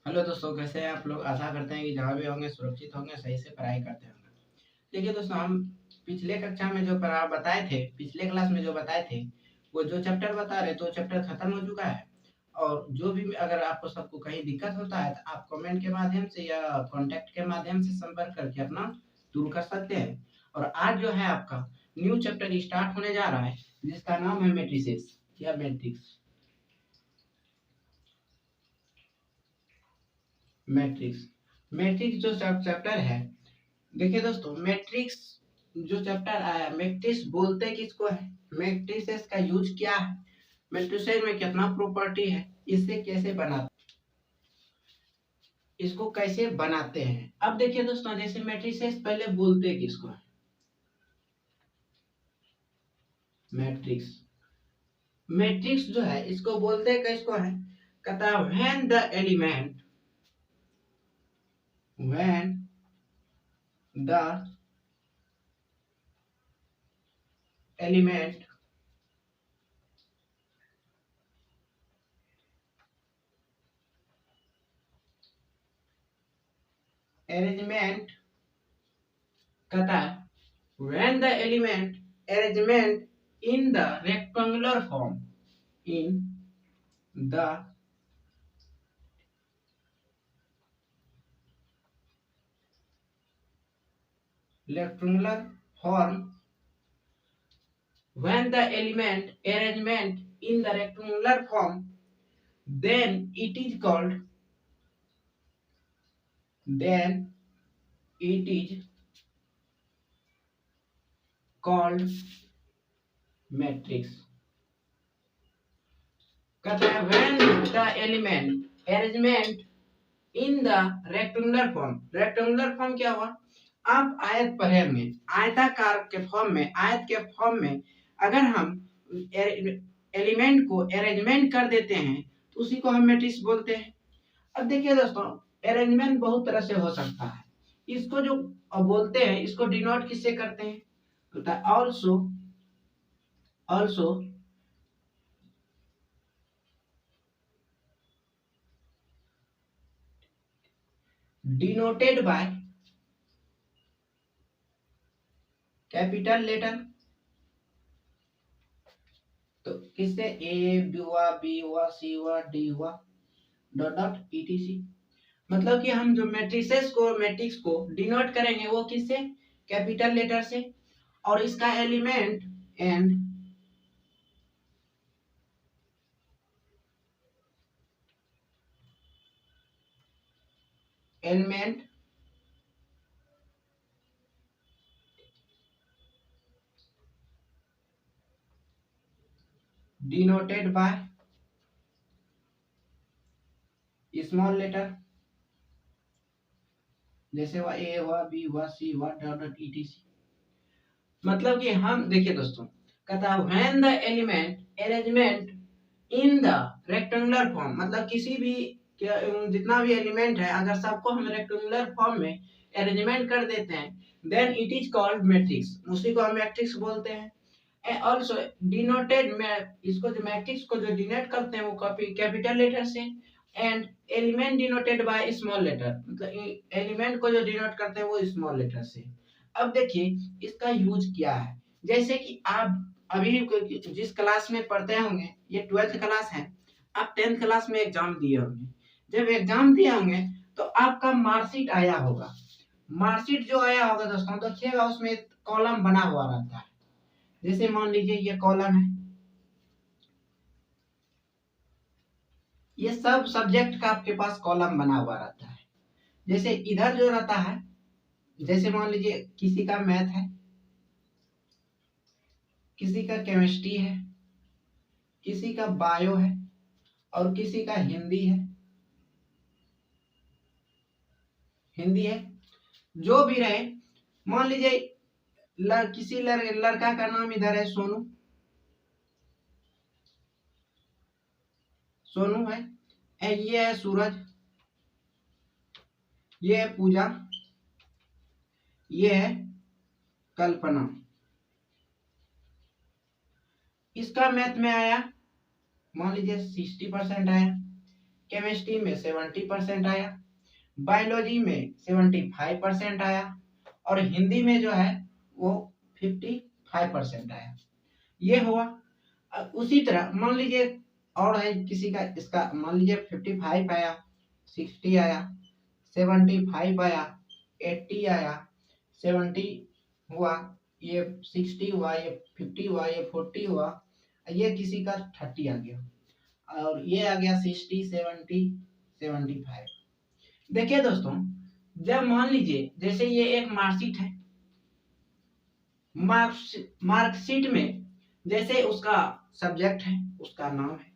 Hello दोस्तों, कैसे हैं आप लोग। आशा करते हैं कि जहाँ भी होंगे सुरक्षित होंगे, सही से पढ़ाई करते होंगे। देखिए दोस्तों, हम पिछले कक्षा में जो पढ़ा बताए थे, पिछले क्लास में जो बताए थे, वो जो चैप्टर बता रहे तो चैप्टर खत्म हो चुका है। और जो भी अगर आपको सबको कहीं दिक्कत होता है तो आप कमेंट के माध्यम से या कॉन्टैक्ट के माध्यम से संपर्क करके अपना दूर कर सकते हैं। और आज जो है आपका न्यू चैप्टर स्टार्ट होने जा रहा है, जिसका नाम है मैट्रिसेस या मैट्रिक्स। मैट्रिक्स मैट्रिक्स जो चैप्टर है, देखिए दोस्तों, मैट्रिक्स जो चैप्टर आया, मैट्रिक्स बोलते किसको है, मैट्रिसेस का यूज क्या है, मैट्रिसेस में कितना प्रॉपर्टी है, इससे कैसे बनाते, इसको कैसे बनाते हैं। अब देखिए दोस्तों, जैसे मैट्रिसेस पहले बोलते किसको है, मैट्रिक्स मैट्रिक्स जो है इसको बोलते किसको है, कहता है when the element arrangement, कहता है when the element arrangement in the rectangular form, in the rectangular form, when the element arrangement in the rectangular form, then it is called, then it is called matrix। कहता है when the element arrangement in the rectangular form, rectangular form क्या हुआ, आप आयत पढ़े होंगे, आयताकार के फॉर्म में, आयत के फॉर्म में अगर हम एलिमेंट को अरेंजमेंट कर देते हैं तो उसी को हम मैट्रिक्स बोलते हैं। अब देखिए दोस्तों, अरेंजमेंट बहुत तरह से हो सकता है। इसको जो बोलते हैं, इसको डिनोट किससे करते हैं, तो also also denoted by capital letter. तो किससे, ए हुआ, बी हुआ, सी हुआ, डी हुआ, डॉट डॉट ईटीसी। मतलब कि हम जो मैट्रिसेस को, मैट्रिक्स को डिनोट करेंगे वो किससे, कैपिटल लेटर से। और इसका element and element denoted by small letter, जैसे हुआ ए हुआ, बी हुआ, सी हुआ, डॉट डॉट ईटीसी। मतलब कि हम देखिए दोस्तों, कहता है when the element arrangement in the rectangular form, मतलब किसी भी जितना भी एलिमेंट है, अगर सबको हम रेक्टेंगुलर फॉर्म में अरेंजमेंट कर देते हैं, then it is called matrix, उसी को हम मैट्रिक्स बोलते हैं। ऑल्सो डिनोटेड में, इसको जो मैट्रिक्स को जो डिनोट करते हैं वो कैपिटल लेटर से, and element denoted by small letter, मतलब एलिमेंट को जो डिनोट करते हैं वो स्मॉल लेटर से। अब देखिए इसका यूज क्या है, जैसे कि आप अभी जिस क्लास में पढ़ते होंगे, ये 12th क्लास है, आप 10th क्लास में एग्जाम दिए होंगे। जब एग्जाम दिए होंगे तो आपका मार्कशीट आया होगा, मार्कशीट जो आया होगा दोस्तों, देखिएगा उसमें कॉलम बना हुआ रहता है। जैसे मान लीजिए ये कॉलम है, ये सब सब्जेक्ट का आपके पास कॉलम बना हुआ रहता है। जैसे इधर जो रहता है, जैसे मान लीजिए किसी का मैथ है, किसी का केमिस्ट्री है, किसी का बायो है, और किसी का हिंदी है, हिंदी है, जो भी रहे। मान लीजिए किसी लड़का का नाम इधर है सोनू, सोनू है, ये है सूरज, ये है पूजा, ये है कल्पना। इसका मैथ में आया, मान लीजिए 60% आया, केमिस्ट्री में 70% आया, बायोलॉजी में 75% आया, और हिंदी में जो है वो 55% आया। ये हुआ। उसी तरह मान लीजिए और है किसी का, इसका मान लीजिए 55 आया, 60 आया, 75 आया, 80 आया, 70 हुआ, ये 60 हुआ, ये 50 हुआ, ये 40 हुआ, ये किसी का 30 आ गया, और ये आ गया 60, 70, 75। देखिए दोस्तों, जब मान लीजिए जैसे ये एक मार्कशीट है, मार्कशीट में जैसे उसका सब्जेक्ट है, उसका नाम है,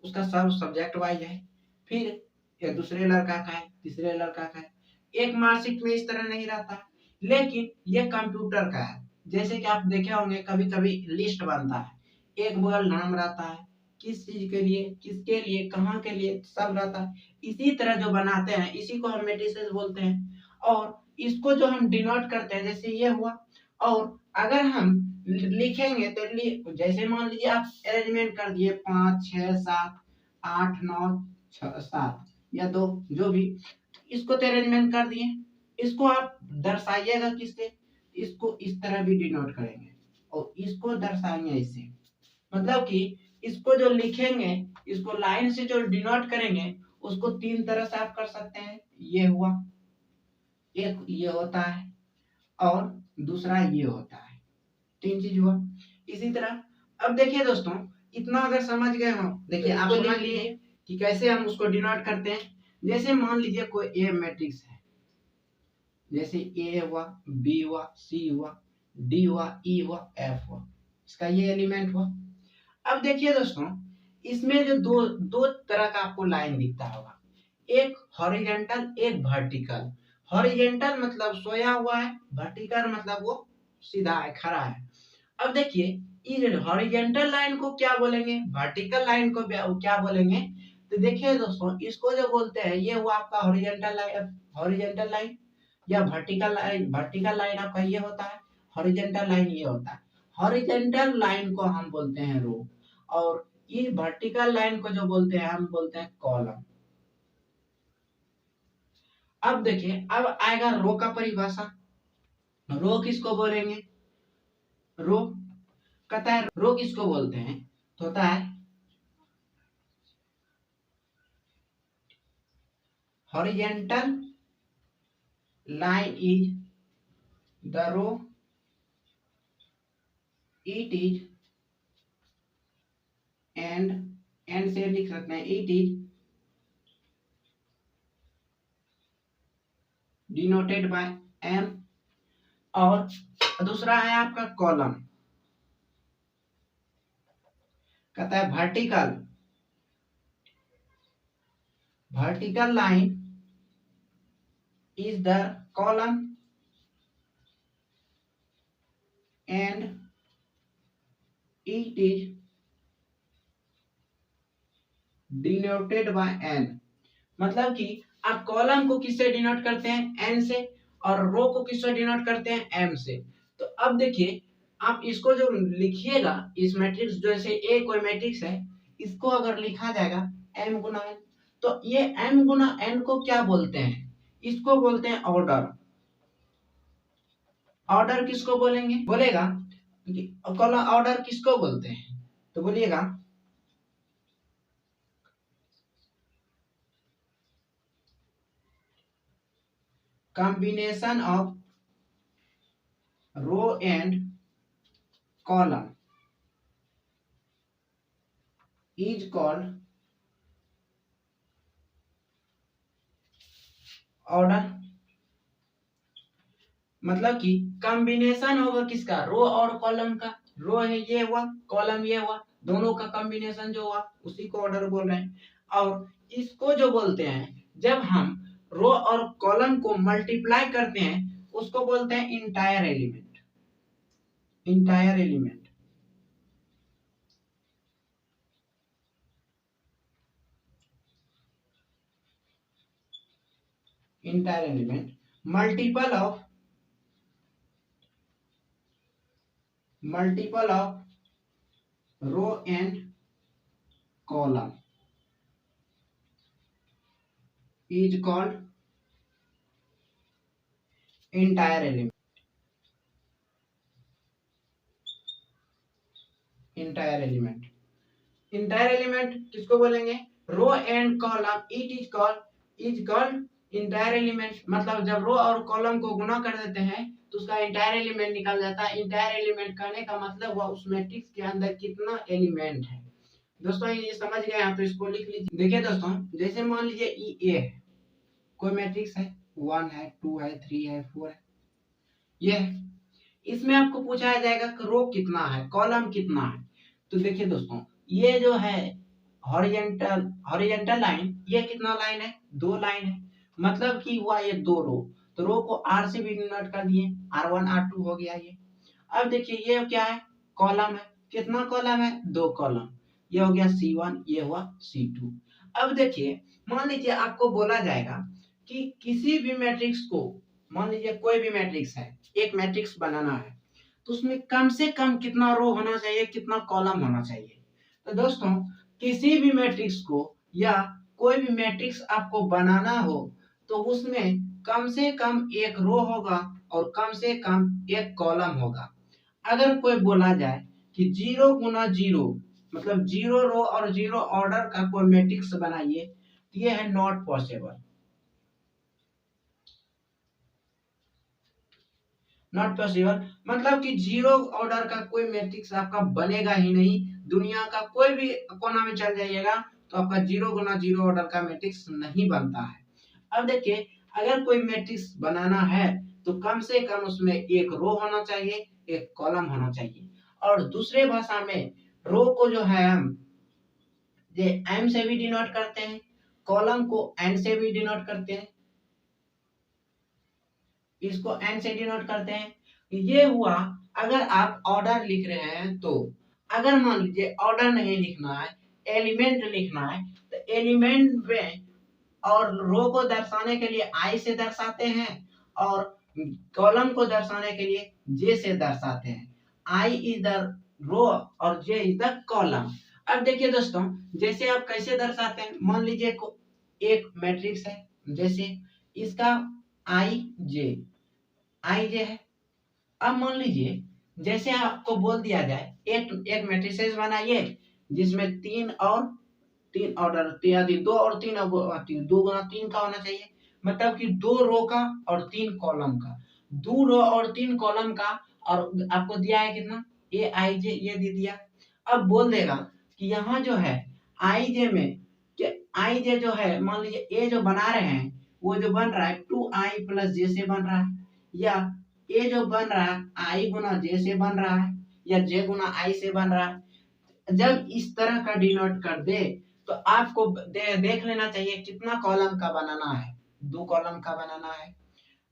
उसका सब सब्जेक्ट वाइज है, फिर ये दूसरे लड़का का है, तीसरे लड़का का है। एक मार्कशीट में इस तरह नहीं रहता, लेकिन ये कंप्यूटर का है। जैसे कि आप देखे होंगे कभी कभी लिस्ट बनता है, एक बगल नाम रहता है, किस चीज के लिए, किसके लिए, कहाँ के लिए, सब रहता है। इसी तरह जो बनाते हैं इसी को हम मेट्रिसेस बोलते हैं, और इसको जो हम डिनोट करते हैं, जैसे ये हुआ। और अगर हम लिखेंगे तो जैसे मान लीजिए आप अरेंजमेंट कर दिए 5, 6, 7, 8, 9, 7 या 2, जो भी, इसको तो अरेंजमेंट कर दिए। इसको आप दर्शाइएगा किससे, इसको इस तरह भी डिनोट करेंगे, और इसको दर्शाएंगे इससे। मतलब कि इसको जो लिखेंगे, इसको लाइन से जो डिनोट करेंगे, उसको 3 तरह से आप कर सकते हैं। ये हुआ, एक ये होता है, और दूसरा ये होता है। 3 चीज हुआ। इसी तरह अब देखिए दोस्तों, इतना अगर समझ गए हो, देखिए आप समझ लिए कि कैसे हम उसको डिनोट करते हैं। जैसे मान लीजिए कोई ए मैट्रिक्स है, जैसे ए हुआ, बी हुआ, सी हुआ, डी हुआ, ई हुआ, एफ हुआ, इसका ये एलिमेंट हुआ। अब देखिए दोस्तों, इसमें जो दो दो तरह का आपको लाइन दिखता होगा, एक हॉरिजॉन्टल, एक वर्टिकल। हॉरिजॉन्टल मतलब सोया हुआ है, वर्टिकल मतलब वो सीधा है, खड़ा है। अब देखिए, इस हॉरिजॉन्टल लाइन को क्या बोलेंगे, वर्टिकल लाइन को क्या बोलेंगे। तो देखिए दोस्तों, इसको जो बोलते हैं, ये हुआ आपका हॉरिजॉन्टल लाइन, हॉरिजॉन्टल लाइन, या वर्टिकल लाइन। वर्टिकल लाइन आपका ये होता है, हॉरिजॉन्टल लाइन ये होता है। हॉरिजॉन्टल लाइन को हम बोलते हैं रो, और ये वर्टिकल लाइन को जो बोलते हैं हम बोलते हैं कॉलम। अब देखिए, अब आएगा रो का परिभाषा। रो किसको बोलेंगे, रो कहता है, रो किसको बोलते हैं, तो होता है horizontal line is the row, it is, and से लिख सकते हैं, it is denoted by m। और दूसरा है आपका कॉलम, कहता है vertical, vertical line is the column and it is denoted by n। मतलब कि आप कॉलम को किससे डिनोट करते हैं, एन से, और रो को किससे डिनोट करते हैं, एम से। तो अब देखिए, आप इसको जो लिखिएगा, इस मैट्रिक्स, जैसे ए कोई मैट्रिक्स है, इसको अगर लिखा जाएगा एम गुना एन, तो ये एम गुना एन को क्या बोलते हैं, इसको बोलते हैं ऑर्डर। ऑर्डर किसको बोलेंगे, बोलेगा कॉलम ऑर्डर किसको बोलते हैं, तो बोलिएगा combination of row and column is called order। मतलब कि कॉम्बिनेशन होगा किसका, रो और कॉलम का। रो है ये हुआ, कॉलम ये हुआ, दोनों का कॉम्बिनेशन जो हुआ उसी को ऑर्डर बोल रहे हैं। और इसको जो बोलते हैं, जब हम रो और कॉलम को मल्टीप्लाई करते हैं, उसको बोलते हैं entire element. Entire element, entire element, multiple of row and column. Is called entire element. Entire element, entire element किसको बोलेंगे? Row and column, it is called entire element. मतलब जब रो और कॉलम को गुना कर देते हैं तो उसका इंटायर एलिमेंट निकल जाता है। इंटायर एलिमेंट कहने का मतलब वह उस मैट्रिक्स के अंदर कितना एलिमेंट है। दोस्तों ये समझ गए आप तो इसको लिख लीजिए। देखिए दोस्तों, जैसे मान लीजिए ई ए है, कोई मैट्रिक्स है, 1 है, 2 है, 3 है, 4 है, ये है। इसमें आपको पूछा जाएगा कि रो कितना है, कॉलम कितना है। तो देखिए दोस्तों, ये जो है हॉरिजॉन्टल हॉरिजॉन्टल लाइन, ये कितना लाइन है? 2 लाइन है। मतलब कि हुआ ये 2 रो। तो रो को आर से भी डिनोट कर दिए, R1 R2 हो गया ये। अब देखिए ये क्या है? कॉलम है। कितना कॉलम है? 2 कॉलम। ये हो गया C1, ये हुआ C2। अब देखिए, मान लीजिए आपको बोला जाएगा कि किसी भी मैट्रिक्स को, मान लीजिए कोई भी मैट्रिक्स है, एक मैट्रिक्स बनाना है, तो उसमें कम से कम कितना रो होना चाहिए, कितना कॉलम होना चाहिए। तो दोस्तों, किसी भी मैट्रिक्स को या कोई भी मैट्रिक्स आपको बनाना हो तो उसमें कम से कम एक रो होगा और कम से कम एक कॉलम होगा। अगर कोई बोला जाए कि 0 गुना 0, मतलब 0 रो और 0 ऑर्डर का कोई मैट्रिक्स बनाइए, तो ये है नॉट पॉसिबल। नॉट पॉसिबल मतलब कि 0 ऑर्डर का कोई मैट्रिक्स आपका बनेगा ही नहीं। दुनिया का कोई भी कोना में चल जाइएगा तो आपका 0 गुना 0 ऑर्डर का मैट्रिक्स नहीं बनता है। अब देखिए, अगर कोई मैट्रिक्स बनाना है तो कम से कम उसमें एक रो होना चाहिए, एक कॉलम होना चाहिए। और दूसरे भाषा में रो को जो है हम ये एम से भी डिनोट करते हैं, कॉलम को एन से भी डिनोट करते हैं, इसको एन से डिनोट करते हैं। ये हुआ अगर आप ऑर्डर लिख रहे हैं तो। अगर मान लीजिए ऑर्डर नहीं लिखना है, एलिमेंट लिखना है, तो एलिमेंट में और रो को दर्शाने के लिए आई से दर्शाते हैं और कॉलम को दर्शाने के लिए जे से दर्शाते हैं। आई इज द रो और जे इज द कॉलम। अब देखिए दोस्तों, जैसे आप कैसे दर्शाते हैं, मान लीजिए एक मैट्रिक्स है, जैसे इसका आई जे है। अब मान लीजिए, जैसे आपको बोल दिया जाए एक एक मैट्रिसेस बनाइए जिसमें 3 और 3 ऑर्डर, 2 और 3 2 गुना 3 का होना चाहिए। मतलब कि 2 रो का और 3 कॉलम का, 2 रो और 3 कॉलम का। और आपको दिया है कितना? ए आई जे, ये दे दिया। अब बोल देगा कि यहाँ जो है आई जे में, आई जे जो है, मान लीजिए ए जो बना रहे हैं वो जो बन रहा है 2i प्लस जे से बन रहा है, या ए जो बन रहा है आई गुना जे से बन रहा है, या जे गुना आई से बन रहा है। जब इस तरह का डिनोट कर दे तो आपको देख लेना चाहिए कितना कॉलम का बनाना है। 2 कॉलम का बनाना है।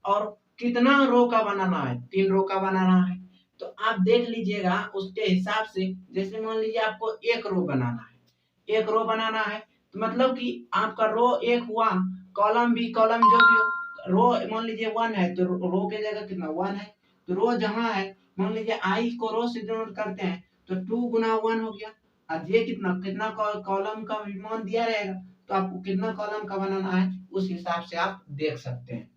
और कितना रो का बनाना है? 3 रो का बनाना है। तो आप देख लीजिएगा उसके हिसाब से। जैसे मान लीजिए आपको एक रो बनाना है, एक रो बनाना है, तो मतलब कि आपका रो एक हुआ, कॉलम भी, कॉलम जो भी हो, रो मान लीजिए 1 है तो रो के जगह कितना 1 है। तो रो जहां है, मान लीजिए आई को रो से डिनोट करते हैं तो 2 गुना 1 हो गया। और ये कितना कितना कॉलम का भी मान दिया रहेगा, तो आपको कितना कॉलम का बनाना है उस हिसाब से आप देख सकते हैं।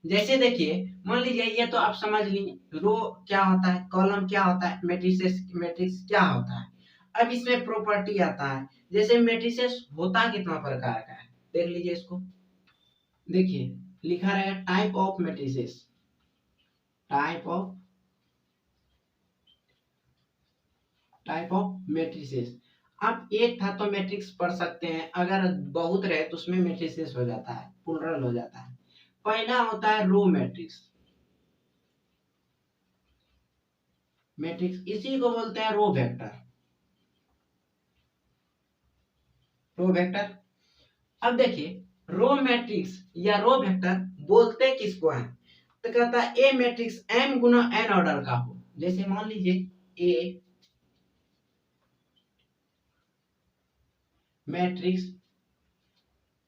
जैसे देखिए, मान लीजिए ये तो आप समझ लीजिए रो क्या होता है, कॉलम क्या होता है, मैट्रिक्स क्या होता है। अब इसमें प्रॉपर्टी आता है। जैसे मैट्रिसेस होता कितना प्रकार का है, देख लीजिए इसको। देखिए लिखा रहेगा type of matrices, type of type of matrices. आप एक था तो मैट्रिक्स पढ़ सकते हैं, अगर बहुत रहे तो उसमें मैट्रिसेस हो जाता है, प्लुरल हो जाता है। पहला होता है रो मैट्रिक्स। मैट्रिक्स इसी को बोलते हैं रो वेक्टर, रो वेक्टर। अब देखिए रो मैट्रिक्स या रो वेक्टर बोलते किसको है? तो कहता है ए मैट्रिक्स m गुना n ऑर्डर का हो। जैसे मान लीजिए ए मैट्रिक्स,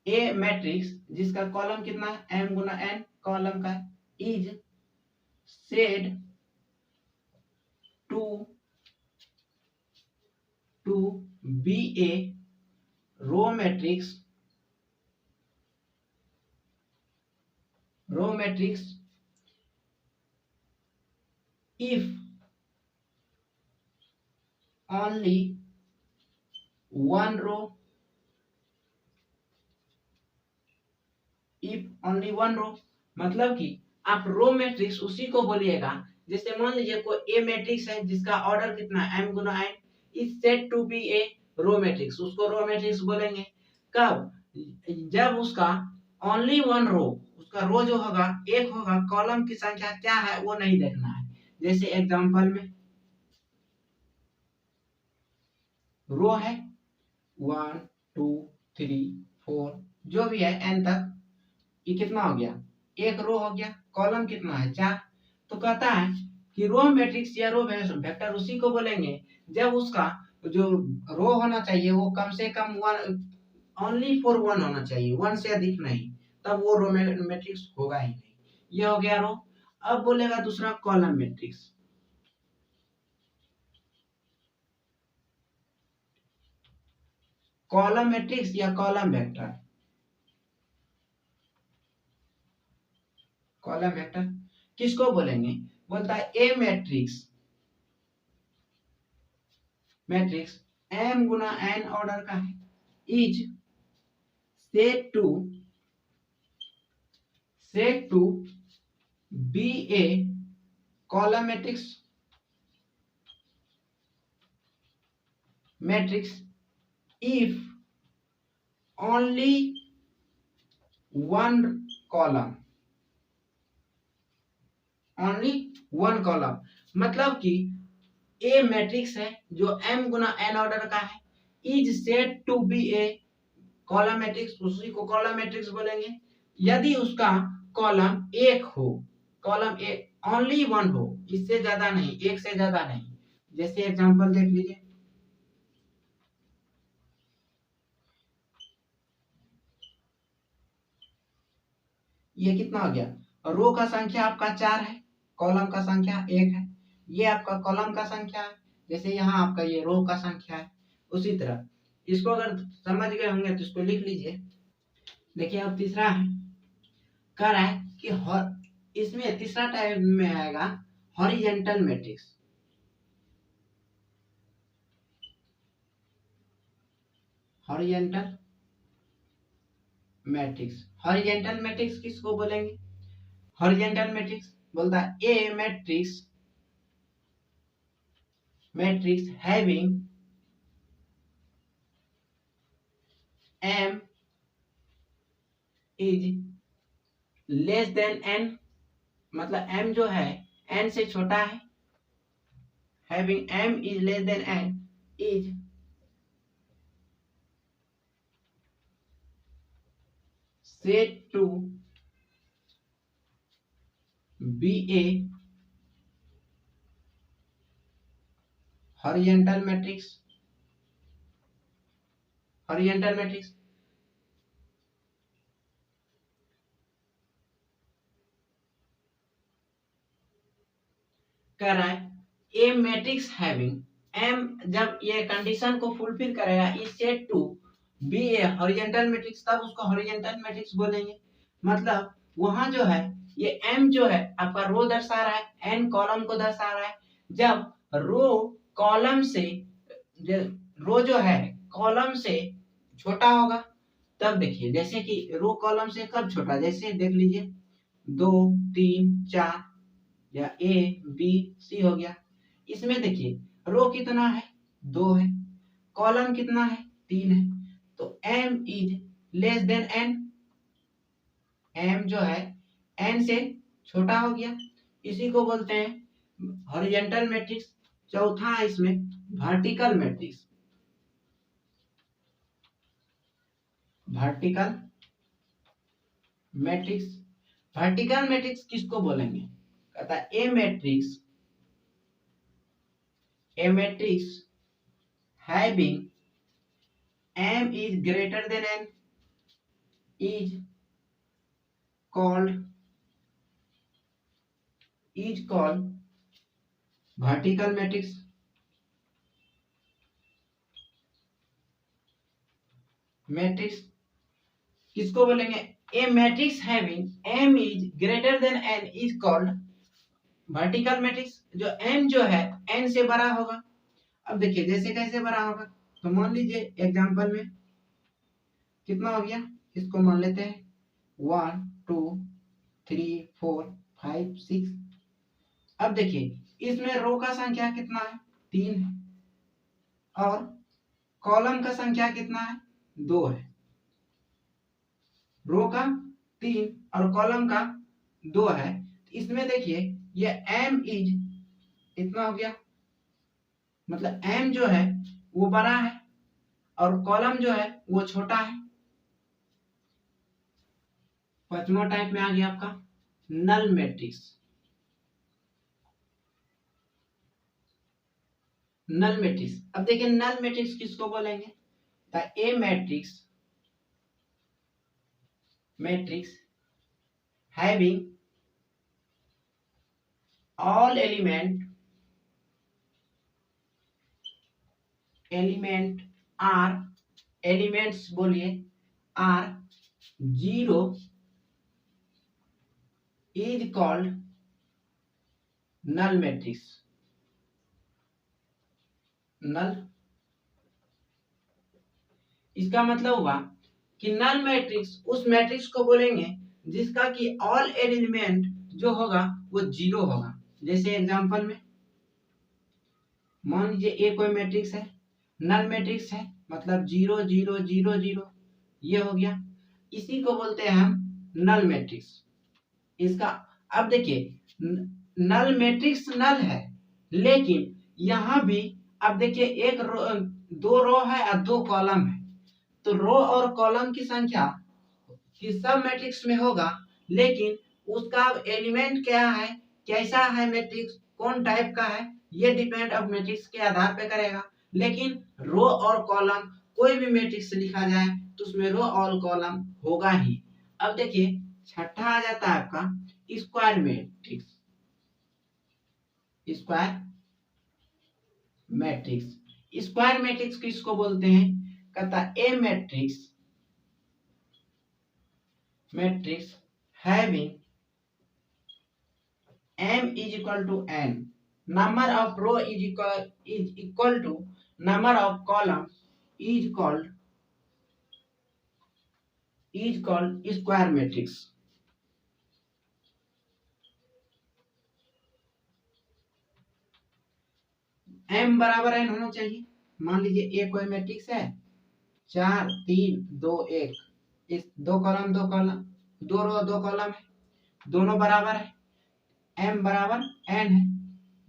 ए मैट्रिक्स जिसका कॉलम कितना है m गुना n कॉलम का है, is said to to be a row matrix row matrix if only one row, if only one row, मतलब कि आप रो मैट्रिक्स उसी को बोलिएगा, जैसे मान लीजिए कोई ए मैट्रिक्स है जिसका ऑर्डर कितना है m गुना n, is said to be a row matrix, उसको रो मैट्रिक्स बोलेंगे। कब? जब उसका ओनली वन रो, उसका रो जो होगा एक होगा, कॉलम की संख्या क्या है वो नहीं देखना है। जैसे एग्जांपल में रो है 1 2 3 4 जो भी है n तक, ये कितना हो गया? एक रो हो गया। कॉलम कितना है? 4। तो कहता है कि रो मैट्रिक्स या रो वेक्टर उसी को बोलेंगे जब उसका जो रो होना चाहिए वो कम से कम वन, ओनली फॉर वन होना चाहिए, वन से अधिक नहीं, तब वो रो मैट्रिक्स होगा ही नहीं। ये हो गया रो। अब बोलेगा दूसरा कॉलम मैट्रिक्स। कॉलम मैट्रिक्स या कॉलम वेक्टर, कॉलम वेक्टर किसको बोलेंगे? बोलता है ए मैट्रिक्स, मैट्रिक्स m गुना n ऑर्डर का है, is said to be a column matrix if only one column, only one column, मतलब कि ए मैट्रिक्स है जो m गुना n ऑर्डर का है, is said to be a column matrix, उसी को कॉलम मैट्रिक्स बोलेंगे यदि उसका कॉलम एक हो, कॉलम एक ओनली वन हो, इससे ज्यादा नहीं, एक से ज्यादा नहीं। जैसे एग्जांपल देख लीजिए, ये कितना हो गया? रो का संख्या आपका 4 है, कॉलम का संख्या 1 है, ये आपका कॉलम का संख्या है, जैसे यहाँ आपका ये रो का संख्या है। उसी तरह इसको अगर समझ गए होंगे तो इसको लिख लीजिए। देखिए अब तीसरा है, कह रहा है कि इसमें तीसरा टाइप में आएगा horizontal matrix. Horizontal matrix, horizontal matrix किसको बोलेंगे? हॉरिजेंटल मैट्रिक्स बोलता है a matrix, matrix having m is less than n, मतलब m जो है n से छोटा है, having m is less than n is said to be a horizontal matrix, horizontal matrix कह रहा है ए मैट्रिक्स हैविंग m, जब ये कंडीशन को फुलफिल करेगा, is said to be a horizontal matrix, तब उसको हॉरिजॉन्टल मैट्रिक्स बोलेंगे। मतलब वहां जो है ये m जो है आपका रो दर्शा रहा है, n कॉलम को दर्शा रहा है। जब रो कॉलम से, रो जो है कॉलम से छोटा होगा, तब देखिए जैसे कि रो कॉलम से कब छोटा, जैसे देख लीजिए 2 3 4 या ए बी सी हो गया। इसमें देखिए रो कितना है? 2 है, कॉलम कितना है? 3 है, तो m is less than n, m जो है n से छोटा हो गया, इसी को बोलते हैं हॉरिजॉन्टल मैट्रिक्स। चौथा है इसमें vertical matrix, vertical matrix, vertical matrix किसको बोलेंगे? कहता है a matrix, a matrix having m is greater than n is called vertical matrix। Matrix किसको बोलेंगे? A matrix having m is greater than n is called vertical matrix. जो m जो है n से बड़ा होगा। अब देखिए जैसे कैसे बड़ा होगा, तो मान लीजिए एग्जांपल में कितना हो गया, इसको मान लेते हैं 1 2 3 4 5 6। अब देखिए इसमें रो का संख्या कितना है, 3 है, और कॉलम का संख्या कितना है, 2 है। रो का 3 और कॉलम का 2 है। इसमें देखिए ये m इज इतना हो गया, मतलब m जो है वो बड़ा है और कॉलम जो है वो छोटा है। पांचवा टाइप में आ गया आपका नल मैट्रिक्स। नल मैट्रिक्स, अब देखिए नल मैट्रिक्स किसको बोलेंगे, the a matrix having all element are, elements बोलिए are 0 is called null matrix. Null, इसका मतलब हुआ कि नल मैट्रिक्स उस मैट्रिक्स को बोलेंगे जिसका कि ऑल एलिमेंट जो होगा वो 0 होगा। जैसे एग्जांपल में मान लीजिए ए कोई मैट्रिक्स है, नल मैट्रिक्स है, मतलब 0 0 0 0 ये हो गया, इसी को बोलते हैं हम नल मैट्रिक्स। इसका अब देखिए नल मैट्रिक्स नल है, लेकिन यहाँ भी अब देखिए एक रो, 2 रो है और 2 कॉलम है, तो रो और कॉलम की संख्या कि सब मैट्रिक्स में होगा, लेकिन उसका एलिमेंट क्या है, कैसा है मैट्रिक्स, कौन टाइप का है, ये डिपेंड अब मैट्रिक्स के आधार पे करेगा। लेकिन रो और कॉलम कोई भी मैट्रिक्स लिखा जाए तो उसमें रो और कॉलम होगा ही। अब देखिए छठा आ जाता है आपका square matrix. Square matrix, square matrix किसको बोलते हैं, कहता ए matrix having m is equal to n, number of row is equal to number of column is called square matrix। m बराबर n होना चाहिए। मान लीजिए a कोई मैट्रिक्स है 4 3 2 1, इस 2 कॉलम 2 कॉलम 2 रो 2 कॉलम है, दोनों बराबर है, m बराबर n है।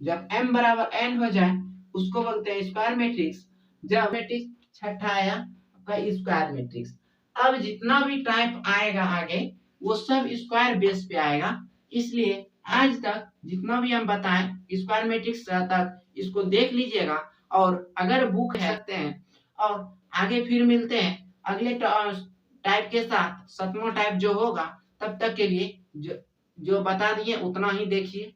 जब m बराबर n हो जाए उसको बोलते हैं स्क्वायर मैट्रिक्स। जब मैट्रिक्स छठा आया आपका स्क्वायर मैट्रिक्स। अब जितना भी टाइप आएगा आगे वो सब स्क्वायर बेस पे आएगा, इसलिए आज तक जितना भी हम बताएं स्क्वायर मैट्रिक्स तक इसको देख लीजिएगा, और अगर बुक है सकते हैं, और आगे फिर मिलते हैं अगले टाइप के साथ। 7वां टाइप जो होगा, तब तक के लिए जो बता दिए उतना ही देखिए।